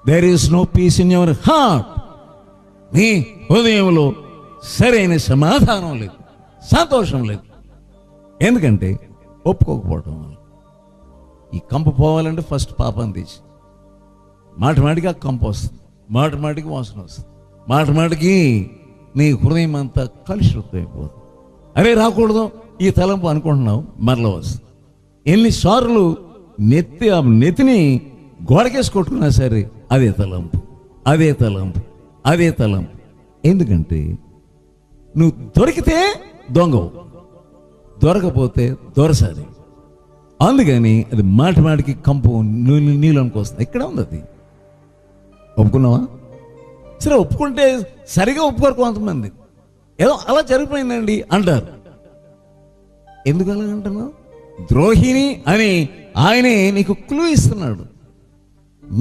There is no peace in your heart. నీ హృదయంలో సరైన సమాధానం లేదు, సంతోషం లేదు. ఎందుకంటే ఒప్పుకోకపోవడం వల్ల. ఈ కంపు పోవాలంటే ఫస్ట్ పాపం తీసి, మాటికి ఆ కంపు వస్తుంది, మాటికి వాసన వస్తుంది, మాటికి నీ హృదయం అంతా కలుషితం అయిపోతుంది. అరే రాకూడదు ఈ తలంపు అనుకుంటున్నావు, మరలా వస్తుంది. ఎన్నిసార్లు నెత్తిని గోడకేసి కొట్టుకున్నా సరే అదే తలంపు, అదే తలంపు, అదే తలంపు. ఎందుకంటే నువ్వు దొరికితే దొంగవు, దొరకపోతే దొరసారి. అందుకని అది మాటికి కంపు నీళ్ళనికి వస్తుంది. ఇక్కడ ఉంది అది. ఒప్పుకున్నావా? సరే, ఒప్పుకుంటే సరిగా ఒప్పుకోరు కొంతమంది. ఏదో అలా జరిగిపోయిందండి అంటారు. ఎందుకు అలా అంటున్నావు? ద్రోహిణి అని ఆయనే నీకు క్లూ ఇస్తున్నాడు.